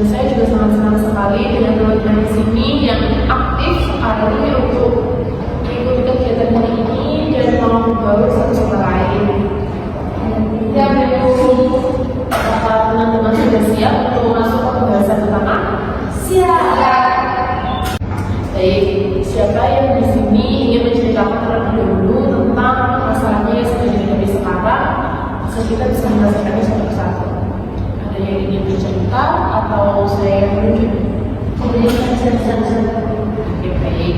Dan saya juga sangat senang sekali dengan teman-teman di sini yang aktif sekali untuk mengikuti kegiatan hari ini dan mau berbaur satu sama lain. Ya, apakah teman-teman sudah siap untuk masuk ke pembahasan pertama? Siap. Baik, siapa yang di sini ingin menceritakan terlebih dahulu tentang masalahnya yang sedang dihadapi sekarang? Kita bisa menyelesaikannya satu persatu. Ada yang ingin bercerita atau saya yang menunjuk? Oke, baik.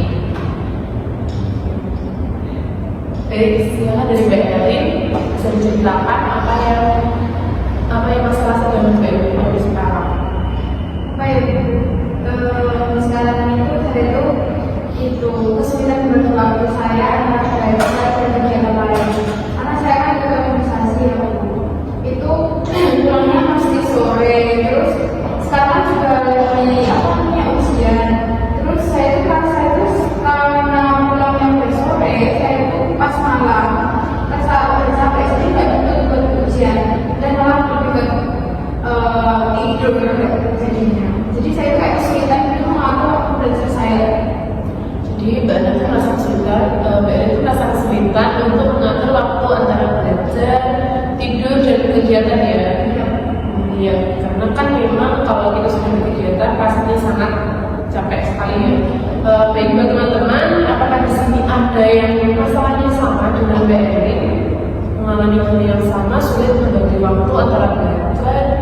Baik, silakan dari Mbak Elin bisa menceritakan apa yang masalah sedang dihadapi sekarang. Baik, sekarang itu kesulitan berbagi waktu saya antara belajar dan kegiatan lain. Karena saya kan juga organisasi ya, itu pulangnya pasti sore, terus sekarang juga lagi ujian. Terus saya karena pulangnya bersore, saya itu pas malam rasa udah capek, jadi nggak betul ujian dan malah juga tidur jadinya. Jadi saya kayak kesulitan itu mengatur waktu belajar saya. Jadi Mbak Elin merasa kesulitan untuk mengatur waktu antara belajar, tidur, dan kegiatan ya. Iya, karena kan memang kalau kita sudah berkegiatan pastinya sangat capek sekali ya. Baik buat teman-teman, apakah di sini ada yang masalahnya sama dengan Mbak Elin, mengalami hal yang sama, sulit membagi waktu antara belajar,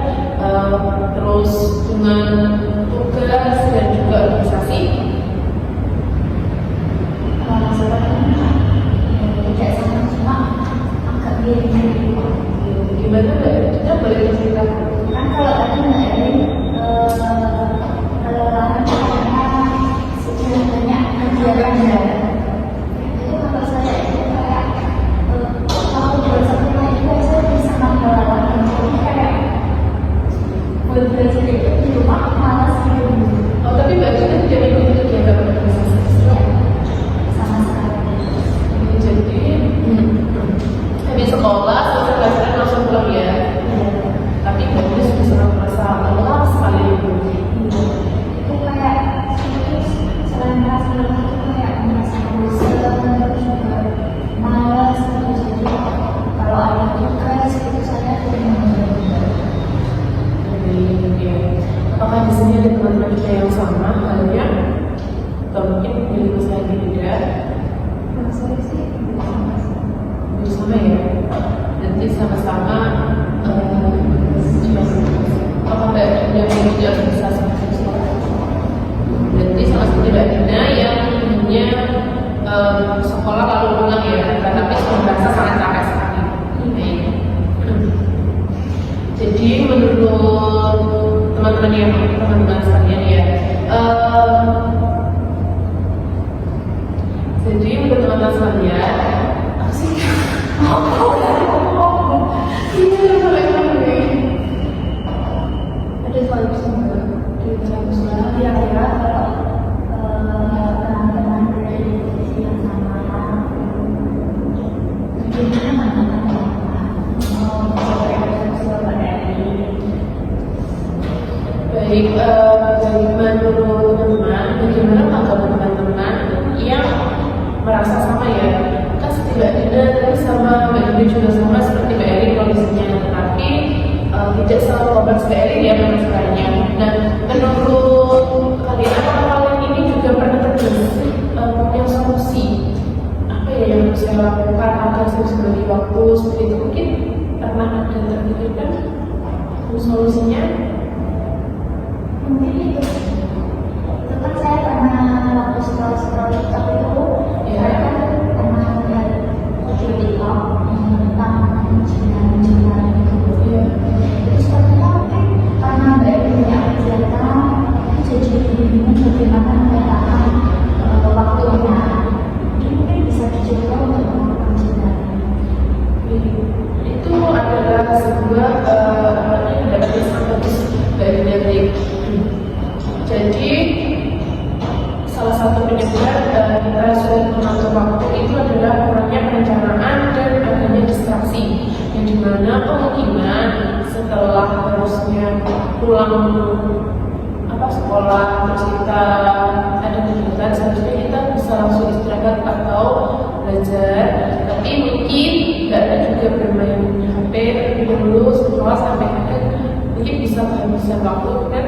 terus dengan tugas dan juga organisasi? Tidak sama, cuma agak mirip-mirip. Gimana Mbak? Kita boleh ceritakan? Kan kalau tadi Mbak Elin kelelahan karena sudah banyak kegiatan ya. Itu kalau saya itu kayak waktu buat sekolah itu saya bisa kelelahan. Jadi kayak buat belajar itu di rumah malas gitu. Oh, tapi Mbak Elin tidak ikut kegiatan organisasi? Sama sekali. Jadi habis sekolah selesai pelajaran langsung pulang ya. Tapi Mbak Elin sudah sangat merasa lelah sekali. Itu kayak selain merasa lelah itu kayak merasa bosan, terus juga malas terus. Jadi kalau ada tugas itu saya tidak mengerjakan. Apakah di sini ada teman-teman kita yang sama halnya? Atau mungkin milik saya beda? Saya sih Bersama ya. Nanti sama-sama apa Mbak Dina yang tidak bisa berarti salah satu Mbak Dina yang punya sekolah lalu pulang ya, tapi merasa sangat capek sekali. Jadi menurut teman-teman sekalian ya, jadi menurut teman-teman sekalian, apa sih? ada solusi kira-kira kalau teman-teman berada di posisi yang sama gimana Baik, menurut teman-teman, bagaimana tanggapan teman-teman yang merasa sama ya? Kan setidaknya tadi sama Mbak Dina juga sama seperti Mbak Elin kondisinya, tetapi tidak selalu kompleks Mbak Elin ya masalahnya. Dan menurut kalian, apakah kalian ini juga pernah terjadi punya solusi? Apa ya yang harus saya lakukan agar saya bisa bagi waktu seperti itu? Mungkin pernah ada terpikirkan solusinya? mungkin itu tetap saya pernah waktu scroll TikTok itu saya kan pernah melihat video TikTok tentang ujian gitu. Itu sepertinya mungkin karena Mbak punya kegiatan jadi bingung bagaimana memetakan waktunya. Mungkin bisa dicoba untuk melakukan ujian. Itu adalah sebuah dari strategis dari jadi salah satu penyebab kita sulit mengatur waktu itu adalah kurangnya perencanaan dan adanya distraksi, yang dimana kemungkinan setelah harusnya pulang sekolah terus kita ada kegiatan, seharusnya kita bisa langsung istirahat atau belajar. Tapi mungkin nggak ada juga bermain HP terlebih dahulu sekolah sampai akhir, mungkin bisa kehabisan waktu kan.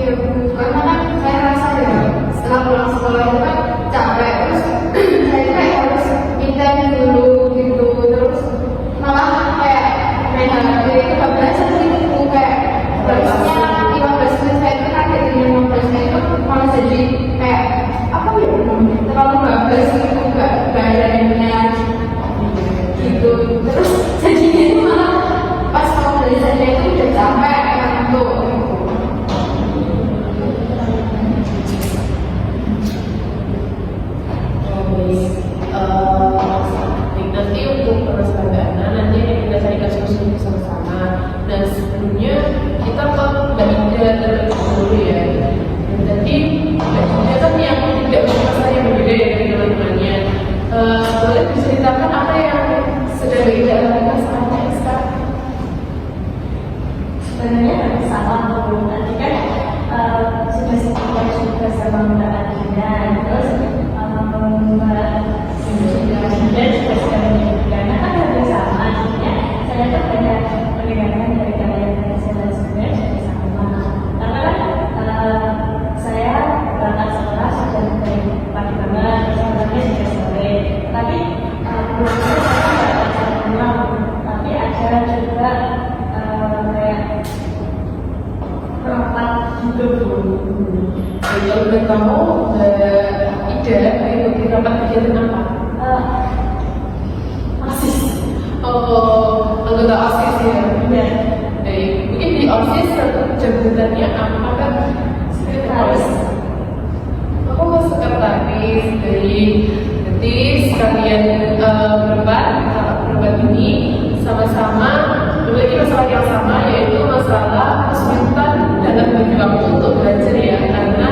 Iya, karena kan saya rasa ya setelah pulang sekolah itu kan capek, terus saya kayak harus minta dulu gitu, terus malah kayak main HP itu gak berasa gitu, kayak harusnya 15 menit saya itu kaget di 15 menit itu malah jadi kayak apa ya, terlalu bablas gitu, gak ada yang gitu, terus jadinya itu malah pas mau belajarnya itu udah capek ngantuk. Nanti untuk persahabatan nanti kita carikan solusi bersama-sama. Dan sebelumnya kita ke Mbak Ida terlebih dahulu ya. Dan nanti Mbak Ida kan yang tidak bermasa yang berbeda ya dari teman-temannya. Boleh diceritakan apa yang sedang Mbak Ida lakukan sekarang? Sebenarnya sama tadi kan sudah sekitar juga sama Mbak Adina, terus dan juga sekarang karena kan hampir sama, artinya saya tuh banyak mendengarkan dari kalian yang saya sebenarnya sama. Karena kan saya berangkat sekolah sudah dari pagi banget, sebenarnya sudah sore. Tapi belum saya berangkat pulang, tapi ada juga kayak rapat hidup dulu. Kalau boleh tahu, Ida mengikuti rapat kegiatan apa? OSIS. Oh, anggota OSIS ya? Iya. Baik, mungkin di OSIS jabatannya apa kan? Sekretaris. Aku sekretaris dari, nanti sekalian berempat ini sama-sama memiliki masalah yang sama, yaitu masalah kesulitan dalam bagi waktu untuk belajar ya, karena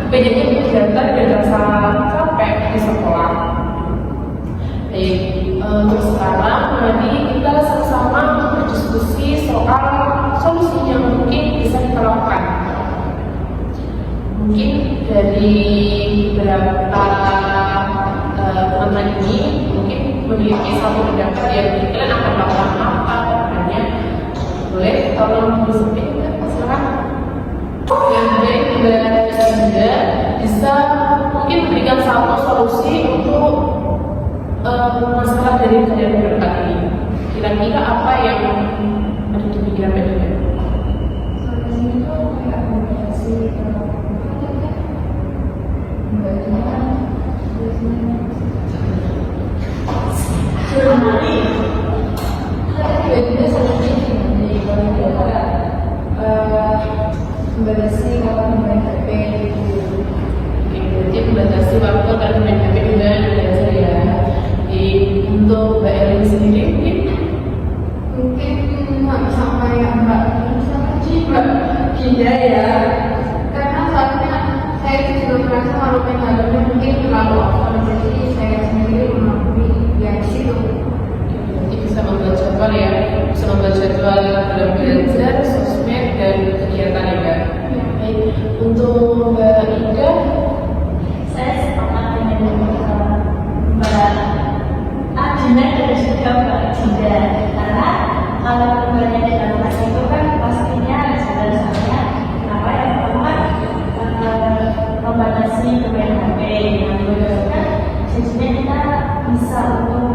banyaknya kegiatan dan rasa capek di sekolah. Baik, untuk sekarang mari kita sama-sama berdiskusi soal solusi yang mungkin bisa kita lakukan. Mungkin dari beberapa teman-teman ini mungkin memiliki satu pendapat yang kalian akan melakukan apa kedepannya. Boleh tolong disampaikan silakan. Yang baik juga bisa mungkin memberikan satu solusi untuk masalah dari kalian berdebat ini. Kira-kira apa yang ada di pikiran kalian? Solusinya itu kayak komunikasi membatasi kapan main HP gitu. Jadi membatasi waktu antara main HP dan belajar ya. Untuk Mbak Elin sendiri Mungkin nggak sampai yang Mbak Gida ya, karena soalnya saya juga merasa kalau main HP mungkin terlalu over, jadi saya sendiri mengakui ya di situ. nanti bisa membuat jadwal ya, bisa membuat jadwal dalam belajar, sosmed dan kegiatan ya Mbak. Baik, untuk Mbak Ida, Saya sepakat dengan Mbak Adina dan juga Mbak Gida, karena kalau keduanya dalam kelas itu kan pastinya sebenarnya kenapa yang pertama membatasi bermain HP, yang kedua kan jadinya kita bisa untuk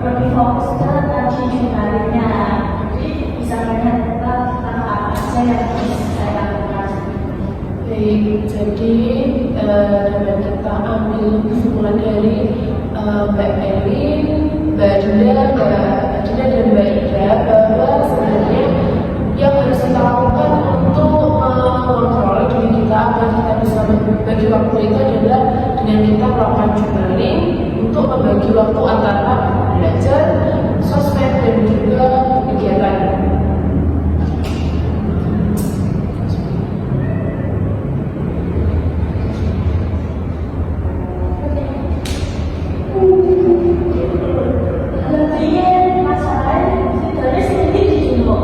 lebih fokus ke tadi jurnalnya, jadi bisa melihat apa saja yang bisa saya lakukan. baik, jadi dapat kita ambil kesimpulan dari Mbak Elin, Mbak Dinda, dan Mbak Ida bahwa sebenarnya yang harus kita lakukan untuk mengontrol diri kita agar kita bisa membagi waktu itu adalah dengan kita melakukan journaling untuk membagi waktu antara belajar, sosmed dan juga kegiatan. Masalahnya sebenarnya sedikit di sini kok.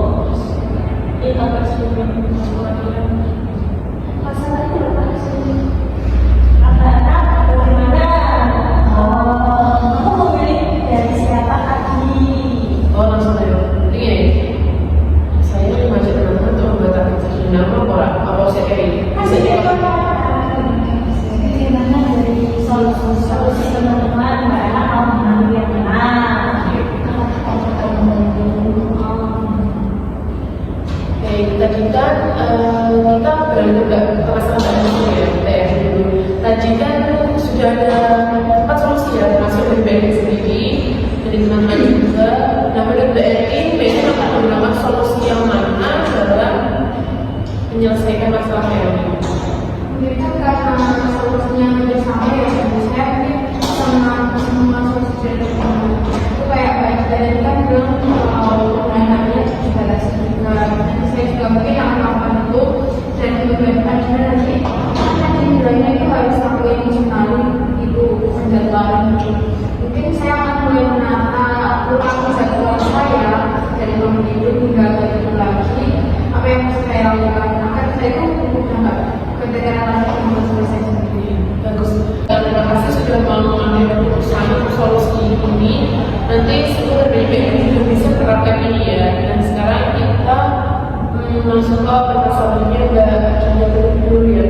Baik, tadi kan kita berada masalah ya, dulu. Tadi kan sudah ada 4 solusi ya, termasuk dari BRI sendiri, dari teman-teman juga. Nah, menurut BRI, akan menggunakan solusi yang mana dalam menyelesaikan masalah ini? Mungkin kan karena solusinya lebih sama ya, saya mungkin sama solusi dari itu kayak baik dari kan bilang kalau penggunaannya dibatasi juga. Nanti saya juga mungkin yang melakukan itu dan juga nanti bilangnya itu harus aku emosionalin itu menjadwalin. Mungkin saya akan mulai menata ulang jadwal saya dari bangun tidur hingga tidur lagi, apa yang harus saya lakukan agar saya itu udah nggak keteteran lagi untuk selesai sendiri. Bagus. Terima kasih sudah mau mengambil keputusan solusi ini. Nanti sebenarnya juga bisa terapkan ini ya. Dan sekarang kita masuk ke permasalahannya dulu ya.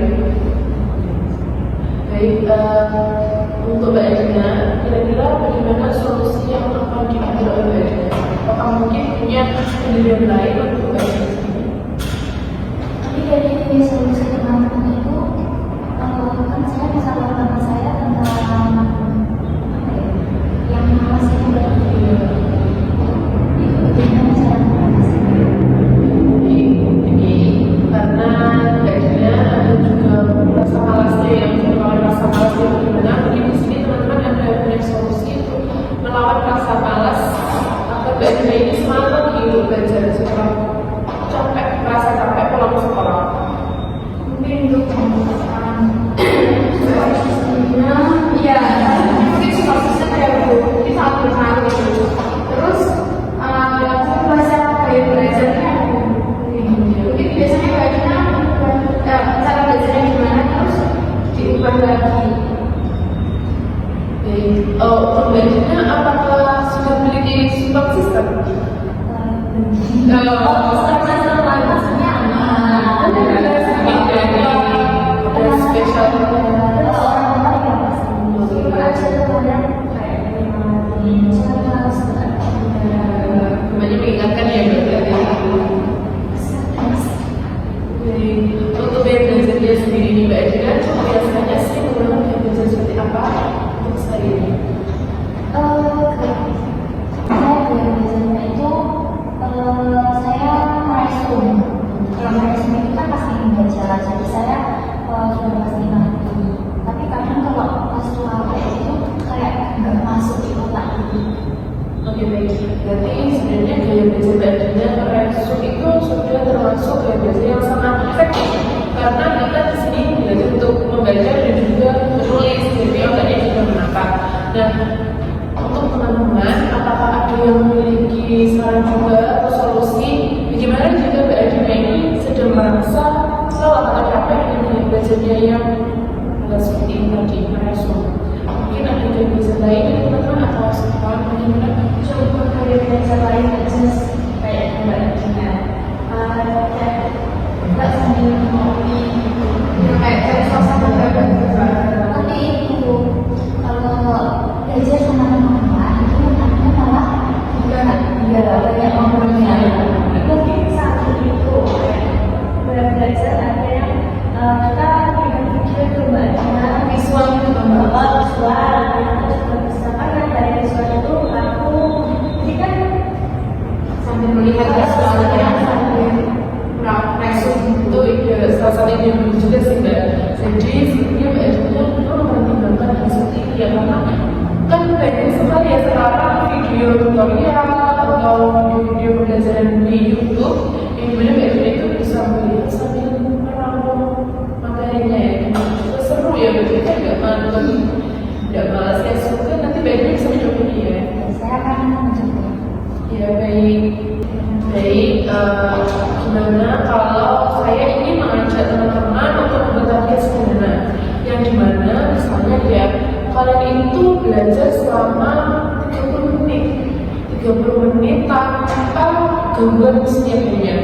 Baik, untuk Mbak Edina, kira-kira bagaimana solusi yang akan diambil oleh Mbak Edina? Apakah mungkin punya pendirian lain untuk Mbak Edina? Tapi dari solusi teman-teman itu, kan saya masalah utama saya tentang apa ya, yang masih muda itu bagaimana cara mengatasinya. Jadi karena Mbak Edina ada juga rasa malasnya yang melawan rasa malas yang benar. Mungkin di sini teman-teman ada punya solusi untuk melawan rasa malas agar Mbak Edina ini semangat lagi untuk belajar setelah merasa capek pulang sekolah. Mungkin untuk memutuskan solusinya, ya mungkin solusinya kayak itu sangat berpengaruh gitu. Terus bahasa kayak belajarnya mungkin biasanya bagaimana cara belajarnya gimana terus diubah lagi. Untuk Mbak Edina, apakah sudah memiliki support system? Mengingatkan ya untuk yang belajarnya sendiri di Mbak Edina, biasanya sih menggunakan yang belajar seperti apa untuk saya ini? Biasanya itu saya meresum. Kalau meresum itu kan pasti membaca, jadi saya sudah pasti ngerti. Tapi kadang kalau pas tuh itu kayak nggak masuk di otak gitu. Oke, baik. Berarti sebenarnya gaya belajar Mbak Edina meresum itu sudah termasuk gaya belajar yang sangat efektif, karena kita di sini belajar untuk membaca dan juga menulis, jadi otaknya juga menangkap. Nah, untuk teman-teman, apakah ada yang memiliki saran juga atau solusi bagaimana jika Mbak Edina ini sedang merasa lelah atau capek dengan belajarnya yang seperti ini tadi, meresum? Mungkin ada yang bisa lain ya teman-teman, atau sekarang bagaimana? Coba kalian belajar lain aja kayak Mbak Edina. Nggak sambil ngopi gitu. Kayak cari suasana baru juga. Tapi itu kalau belajar sama teman-teman itu nanti malah banyak ngobrolnya. Mungkin satu itu belajar ada yang kita bikin video itu Mbak Edina Visual itu membawa visual, kita juga bisa kan dari visual itu aku jadi kan sambil melihat visualnya sambil resum Itu salah satu yang juga sih Mbak. Jadi sebenarnya Mbak Edina itu mempertimbangkan hal seperti ini ya, karena kan banyak sekali ya sekarang video tutorial atau video pembelajaran di YouTube yang dimana Mbak Edina itu bisa melihat sambil merangkum materinya ya. Terus seru ya, kita nggak malas ya, suka nanti Mbak Edina bisa mencoba ini ya. saya akan mencoba. Ya baik, gimana kalau saya ingin mengajak teman-teman untuk membuat target sederhana yang dimana misalnya ya kalian itu belajar selama 30 menit tanpa gangguan setiap harinya,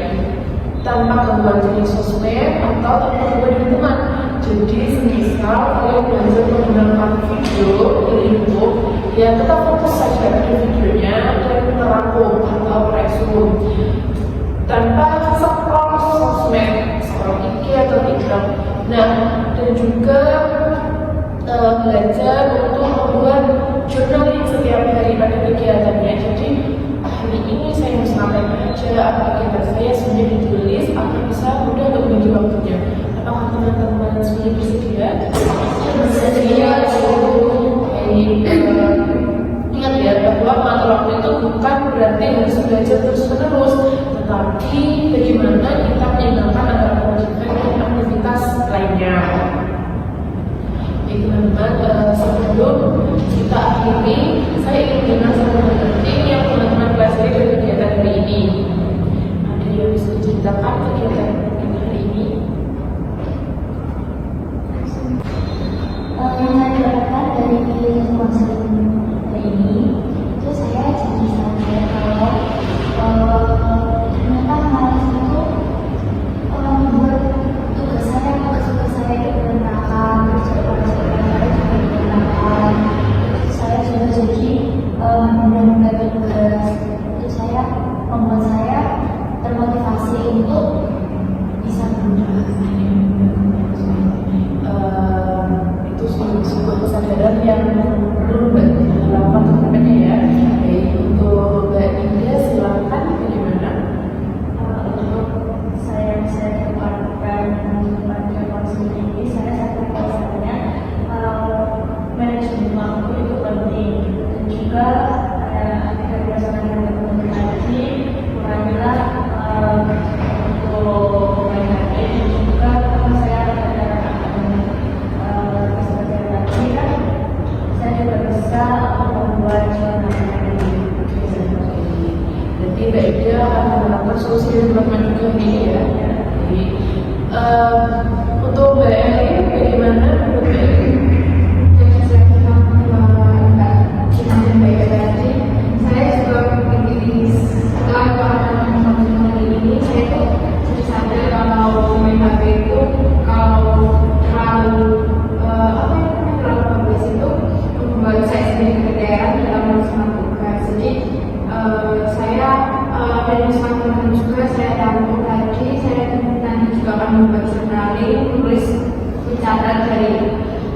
tanpa gangguan jenis sosmed atau tanpa gangguan dari teman. Jadi semisal kalian belajar menggunakan video dari YouTube, ya tetap fokus saja pada videonya dan merangkum atau resum tanpa scroll Nah, dan juga belajar untuk membuat journaling setiap hari pada kegiatannya. Jadi hari ini saya harus ngapain aja, apa kegiatan saya sudah ditulis, agar bisa mudah untuk membagi waktunya. Apakah teman-teman sudah bersedia? Bersedia. Ingat ya bahwa mengatur waktu itu bukan berarti harus belajar terus-menerus, tetapi bagaimana kita menyeimbangkan antara kewajiban dan aktivitas lainnya. Baik teman-teman, sebelum kita akhiri, saya ingin mendengar satu hal penting yang teman-teman pelajari dari kegiatan hari ini. Ada yang bisa diceritakan kegiatan hari ini? Yang saya dapatkan dari konseling hari ini itu saya jadi sadar kalau ternyata malas itu membuat tugas saya itu berantakan, kerjaan saya juga berantakan. Terus saya juga jadi menunda tugas. Itu saya membuat saya termotivasi untuk bisa berubah. Itu sebuah kesadaran yang perlu dilakukan teman-temannya ya. Baik, untuk Mbak Indah silakan bagaimana? Untuk saya bisa dapatkan pada konseling ini, saya sadar bahwasanya manajemen waktu itu penting, dan juga ketika berdasarkan teman-teman tadi, kurangilah untuk main HP, dan juga kalau saya berdasarkan tadi kan saya juga bisa membuat journaling ini. Berarti Mbak Ida akan menerapkan solusi dari teman-teman juga ini ya. Jadi, untuk Mbak Eli, bagaimana menurut Mbak Eli? Yang saya tadi, saya juga begini setelah pengalaman ini, saya tuh jadi sadar kalau main HP itu kalau terlalu terlalu bablas itu membuat saya sendiri kegeeran dalam melaksanakan tugas. Jadi saya dan teman-teman juga saya tahu tadi saya nanti juga akan membuat journaling, menulis mencatat dari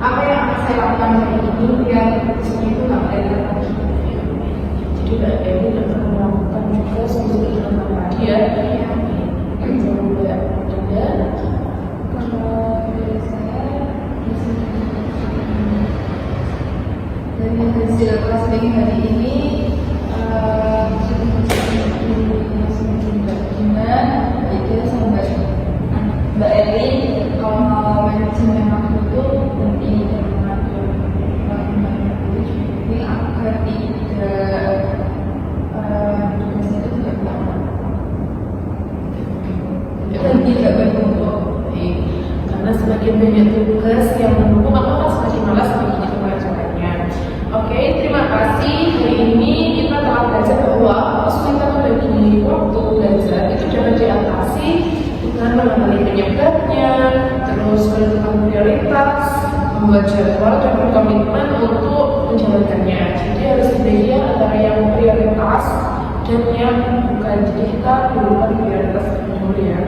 apa yang akan saya lakukan hari ini biar besoknya itu nggak belajar lagi. Jadi Mbak Eli akan melakukan juga solusi dari teman-teman tadi ya. Untuk Mbak Indah, Kalau dari saya di sini dari hasil kelas hari ini itu sampai Mbak Eli kalau manajemen waktu itu penting dan mengatur waktu ini agar tidak tugasnya itu tidak lama dan tidak bertumpuk. karena semakin banyak tugas yang menumpuk, maka semakin malas bagi kita mengerjakannya. Oke, terima kasih. Hari ini kita telah belajar bahwa kesulitan membagi waktu belajar itu dapat diatasi dengan mengenali penyebabnya, terus menentukan prioritas, membuat jadwal dan berkomitmen untuk menjalankannya. Jadi harus dibagi antara yang prioritas dan yang bukan. Jadi kita dulukan prioritas dulu ya.